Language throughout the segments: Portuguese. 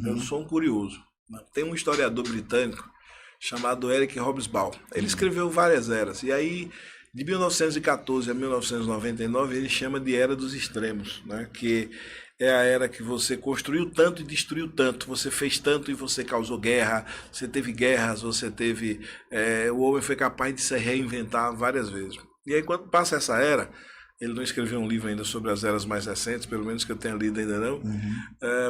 Eu Uhum. sou um curioso. Tem um historiador britânico chamado Eric Hobsbawm. Ele escreveu várias eras. E aí, de 1914 a 1999, ele chama de Era dos Extremos, né? Que é a era que você construiu tanto e destruiu tanto. Você fez tanto e você causou guerra. Você teve guerras, você teve... o homem foi capaz de se reinventar várias vezes. E aí, quando passa essa era, ele não escreveu um livro ainda sobre as eras mais recentes, pelo menos que eu tenha lido ainda não. Uhum.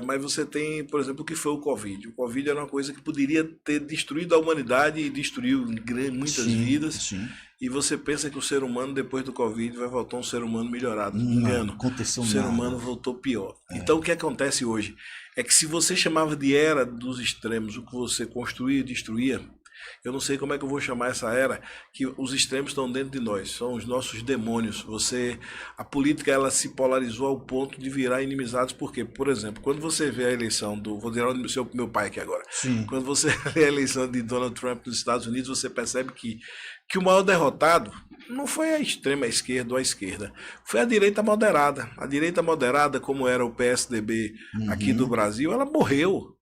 Mas você tem, por exemplo, o que foi o Covid. O Covid era uma coisa que poderia ter destruído a humanidade e destruiu muitas Sim, vidas. sim. E você pensa que o ser humano, depois do Covid, vai voltar um ser humano melhorado. Não Engano. aconteceu O ser humano nada. voltou pior. Então, o que acontece hoje? É que se você chamava de era dos extremos o que você construía e destruía, eu não sei como é que eu vou chamar essa era, que os extremos estão dentro de nós, são os nossos demônios. A política ela se polarizou ao ponto de virar inimizades, porque, por exemplo, quando você vê a eleição vou dizer o meu pai aqui agora, Sim. quando você vê a eleição de Donald Trump nos Estados Unidos, você percebe que o maior derrotado não foi a extrema esquerda ou a esquerda, foi a direita moderada. A direita moderada, como era o PSDB aqui do Uhum. Brasil, ela morreu.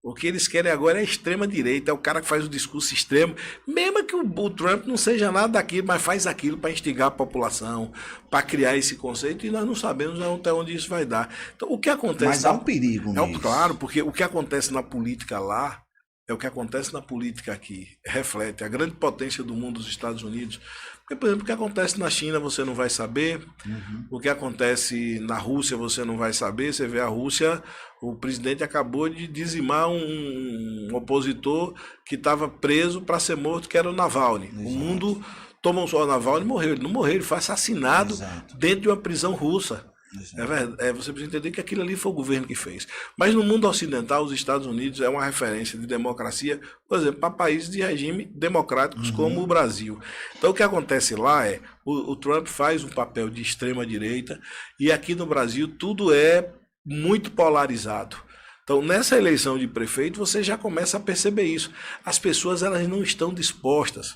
O que eles querem agora é a extrema-direita, é o cara que faz o discurso extremo, mesmo que o Trump não seja nada daquilo, mas faz aquilo para instigar a população, para criar esse conceito, e nós não sabemos até onde isso vai dar. Então, o que acontece Mas há um perigo claro, nisso. porque o que acontece na política lá é o que acontece na política aqui. Reflete a grande potência do mundo dos Estados Unidos. Porque, por exemplo, o que acontece na China você não vai saber, Uhum. o que acontece na Rússia você não vai saber. Você vê a Rússia, o presidente acabou de dizimar um opositor que estava preso para ser morto, que era o Navalny. O Exato. mundo toma um só o Navalny e morreu. Ele não morreu, ele foi assassinado Exato. dentro de uma prisão russa. É Exato. verdade, você precisa entender que aquilo ali foi o governo que fez. Mas no mundo ocidental, os Estados Unidos é uma referência de democracia, por exemplo, para países de regime democráticos como o Uhum. Brasil. Então o que acontece lá é, o Trump faz um papel de extrema direita e aqui no Brasil tudo é muito polarizado. Então, nessa eleição de prefeito, você já começa a perceber isso. As pessoas elas não estão dispostas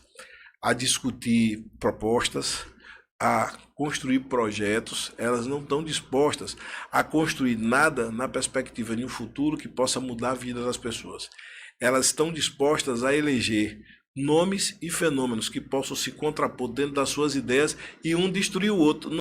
a discutir propostas, a construir projetos, elas não estão dispostas a construir nada na perspectiva de um futuro que possa mudar a vida das pessoas. Elas estão dispostas a eleger nomes e fenômenos que possam se contrapor dentro das suas ideias e um destruir o outro.